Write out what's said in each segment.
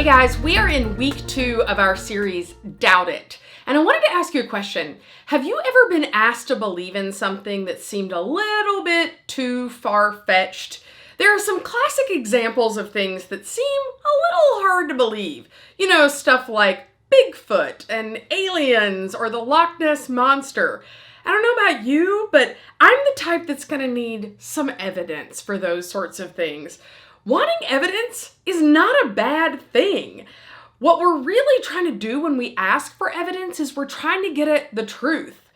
Hey guys, we are in week 2 of our series, Doubt It. And I wanted to ask you a question. Have you ever been asked to believe in something that seemed a little bit too far-fetched? There are some classic examples of things that seem a little hard to believe. You know, stuff like Bigfoot and aliens or the Loch Ness Monster. I don't know about you, but I'm the type that's gonna need some evidence for those sorts of things. Wanting evidence is not a bad thing. What we're really trying to do when we ask for evidence is we're trying to get at the truth.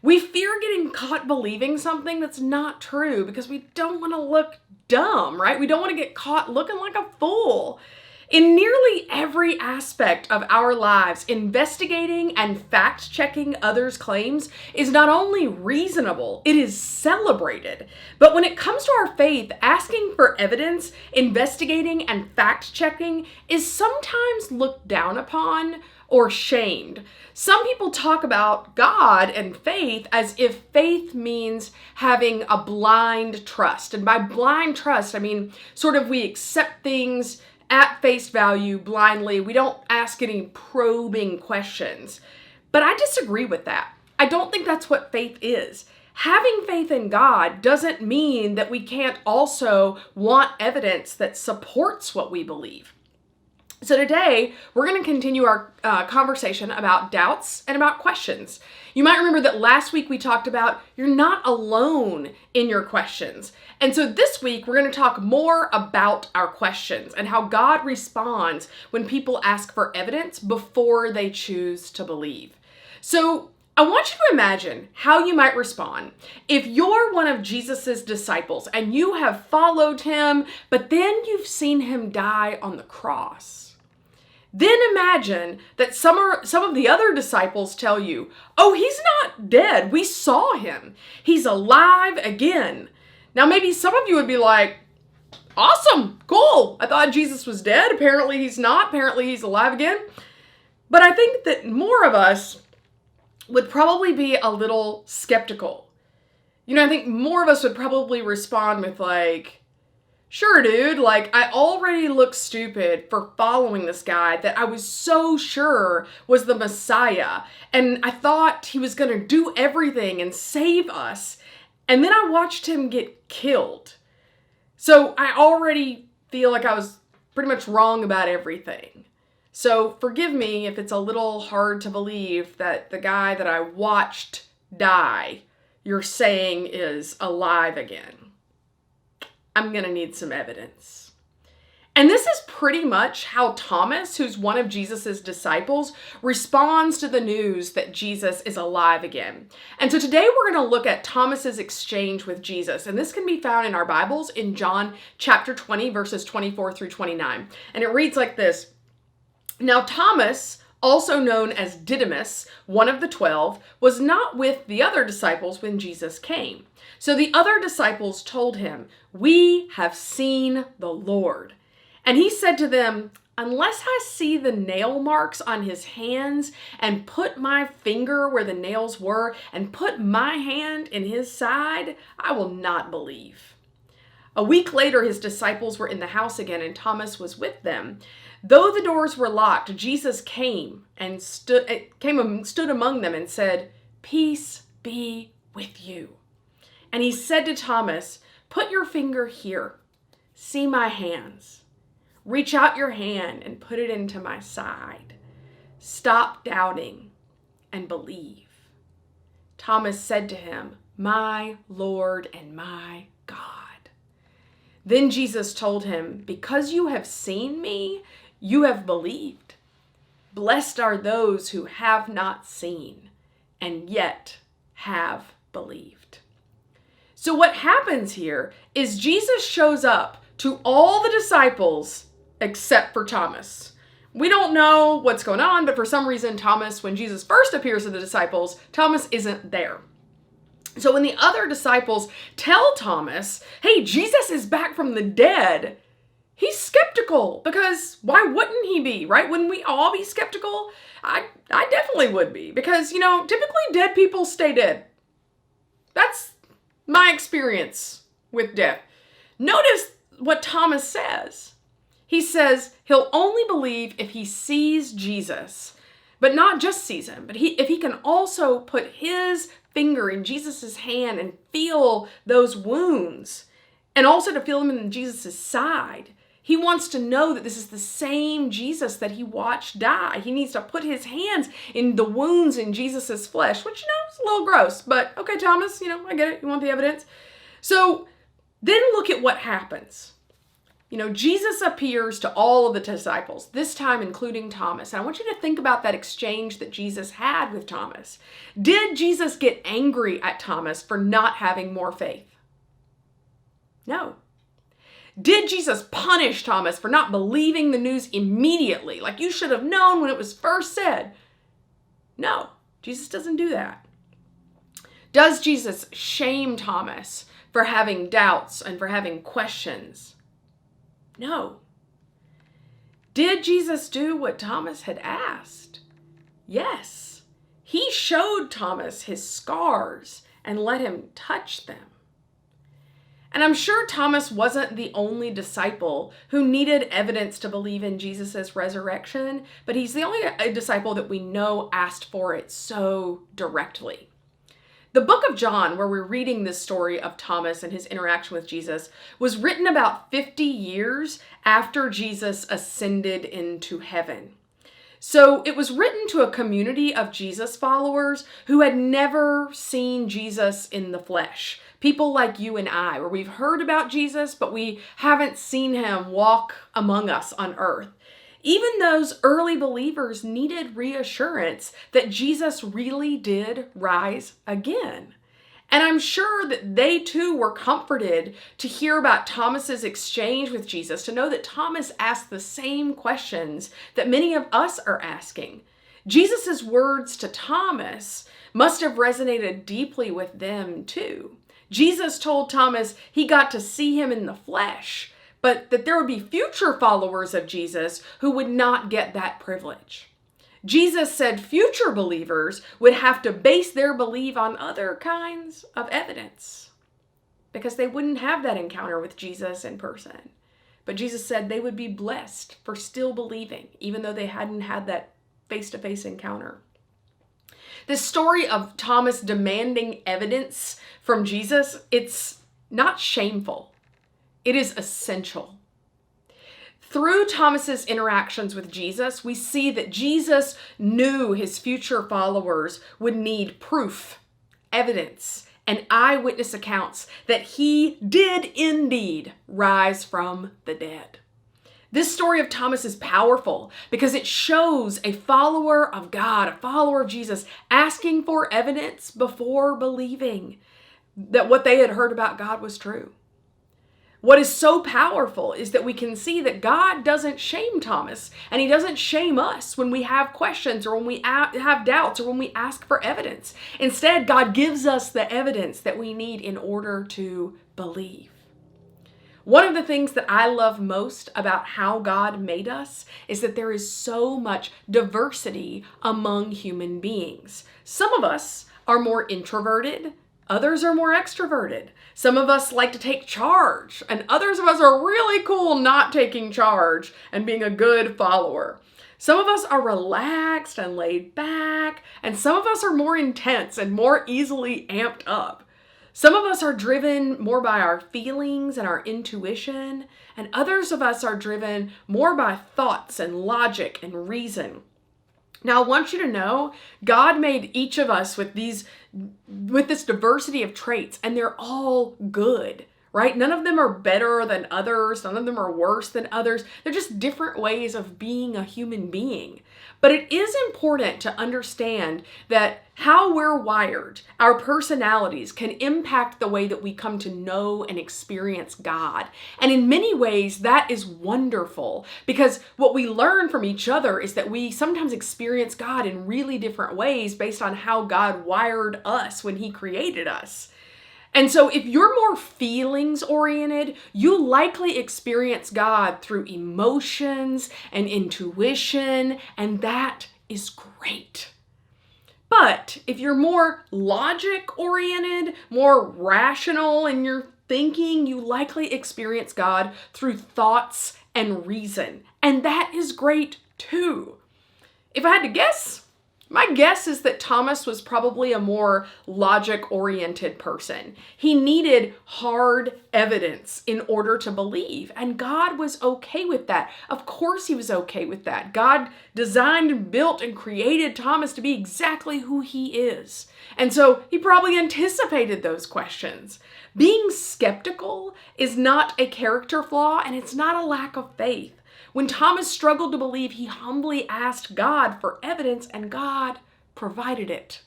We fear getting caught believing something that's not true because we don't want to look dumb, right? We don't want to get caught looking like a fool. In nearly every aspect of our lives, investigating and fact-checking others' claims is not only reasonable, it is celebrated. But when it comes to our faith, asking for evidence, investigating, and fact-checking is sometimes looked down upon or shamed. Some people talk about God and faith as if faith means having a blind trust. And by blind trust, I mean sort of we accept things at face value blindly. We don't ask any probing questions. But I disagree with that. I don't think that's what faith is. Having faith in God doesn't mean that we can't also want evidence that supports what we believe. So today, we're going to continue our conversation about doubts and about questions. You might remember that last week we talked about you're not alone in your questions. And so this week, we're going to talk more about our questions and how God responds when people ask for evidence before they choose to believe. So I want you to imagine how you might respond if you're one of Jesus's disciples and you have followed him, but then you've seen him die on the cross. Then imagine that some of the other disciples tell you, oh, he's not dead. We saw him. He's alive again. Now, maybe some of you would be like, awesome, cool. I thought Jesus was dead. Apparently he's not. Apparently he's alive again. But I think that more of us would probably be a little skeptical. You know, I think more of us would probably respond with like, sure, dude, like, I already look stupid for following this guy that I was so sure was the Messiah. And I thought he was going to do everything and save us. And then I watched him get killed. So I already feel like I was pretty much wrong about everything. So forgive me if it's a little hard to believe that the guy that I watched die, you're saying is alive again. I'm going to need some evidence. And this is pretty much how Thomas, who's one of Jesus's disciples, responds to the news that Jesus is alive again. And so today we're going to look at Thomas's exchange with Jesus. And this can be found in our Bibles in John chapter 20, verses 24 through 29. And it reads like this. Now Thomas, also known as Didymus, one of the 12, was not with the other disciples when Jesus came. So the other disciples told him, "We have seen the Lord." And he said to them, "Unless I see the nail marks on his hands and put my finger where the nails were and put my hand in his side, I will not believe." A week later, his disciples were in the house again and Thomas was with them. Though the doors were locked, Jesus came and stood among them and said, "Peace be with you." And he said to Thomas, "Put your finger here. See my hands. Reach out your hand and put it into my side. Stop doubting and believe." Thomas said to him, "My Lord and my God." Then Jesus told him, "Because you have seen me, you have believed. Blessed are those who have not seen and yet have believed." So what happens here is Jesus shows up to all the disciples except for Thomas. We don't know what's going on, but for some reason, Thomas, when Jesus first appears to the disciples, Thomas isn't there. So when the other disciples tell Thomas, hey, Jesus is back from the dead, he's skeptical because why wouldn't he be, right? Wouldn't we all be skeptical? I definitely would be because, you know, typically dead people stay dead. That's my experience with death. Notice what Thomas says. He says he'll only believe if he sees Jesus, but not just sees him, but if he can also put his finger in Jesus's hand and feel those wounds, and also to feel them in Jesus's side. He wants to know that this is the same Jesus that he watched die. He needs to put his hands in the wounds in Jesus's flesh, which, is a little gross, but okay, Thomas, I get it. You want the evidence. So then look at what happens. Jesus appears to all of the disciples, this time including Thomas. And I want you to think about that exchange that Jesus had with Thomas. Did Jesus get angry at Thomas for not having more faith? No. Did Jesus punish Thomas for not believing the news immediately, like you should have known when it was first said? No, Jesus doesn't do that. Does Jesus shame Thomas for having doubts and for having questions? No. Did Jesus do what Thomas had asked? Yes. He showed Thomas his scars and let him touch them. And I'm sure Thomas wasn't the only disciple who needed evidence to believe in Jesus' resurrection, but he's the only disciple that we know asked for it so directly. The book of John, where we're reading this story of Thomas and his interaction with Jesus, was written about 50 years after Jesus ascended into heaven. So it was written to a community of Jesus followers who had never seen Jesus in the flesh. People like you and I, where we've heard about Jesus, but we haven't seen him walk among us on earth. Even those early believers needed reassurance that Jesus really did rise again. And I'm sure that they too were comforted to hear about Thomas's exchange with Jesus, to know that Thomas asked the same questions that many of us are asking. Jesus's words to Thomas must have resonated deeply with them too. Jesus told Thomas he got to see him in the flesh, but that there would be future followers of Jesus who would not get that privilege. Jesus said future believers would have to base their belief on other kinds of evidence because they wouldn't have that encounter with Jesus in person. But Jesus said they would be blessed for still believing, even though they hadn't had that face-to-face encounter. This story of Thomas demanding evidence from Jesus, it's not shameful. It is essential. Through Thomas's interactions with Jesus, we see that Jesus knew his future followers would need proof, evidence, and eyewitness accounts that he did indeed rise from the dead. This story of Thomas is powerful because it shows a follower of God, a follower of Jesus, asking for evidence before believing that what they had heard about God was true. What is so powerful is that we can see that God doesn't shame Thomas, and he doesn't shame us when we have questions or when we have doubts or when we ask for evidence. Instead, God gives us the evidence that we need in order to believe. One of the things that I love most about how God made us is that there is so much diversity among human beings. Some of us are more introverted. Others are more extroverted. Some of us like to take charge, and others of us are really cool not taking charge and being a good follower. Some of us are relaxed and laid back, and some of us are more intense and more easily amped up. Some of us are driven more by our feelings and our intuition, and others of us are driven more by thoughts and logic and reason. Now, I want you to know, God made each of us with this diversity of traits, and they're all good, right? None of them are better than others. None of them are worse than others. They're just different ways of being a human being. But it is important to understand that how we're wired, our personalities, can impact the way that we come to know and experience God. And in many ways, that is wonderful, because what we learn from each other is that we sometimes experience God in really different ways based on how God wired us when he created us. And so if you're more feelings oriented, you likely experience God through emotions and intuition, and that is great. But if you're more logic oriented, more rational in your thinking, you likely experience God through thoughts and reason. And that is great too. If I had to guess, my guess is that Thomas was probably a more logic-oriented person. He needed hard evidence in order to believe, and God was okay with that. Of course he was okay with that. God designed and built and created Thomas to be exactly who he is. And so he probably anticipated those questions. Being skeptical is not a character flaw, and it's not a lack of faith. When Thomas struggled to believe, he humbly asked God for evidence, and God provided it.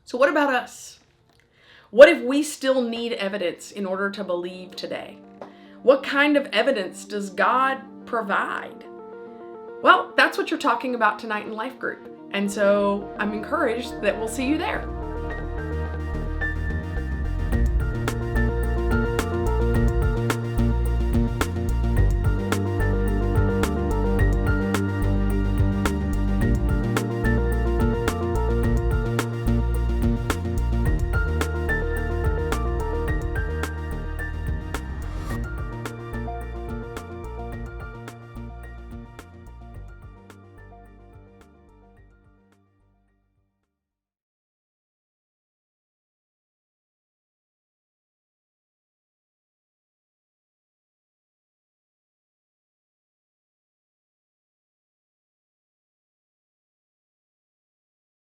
So what about us? What if we still need evidence in order to believe today? What kind of evidence does God provide? Well, that's what you're talking about tonight in Life Group. And so I'm encouraged that we'll see you there.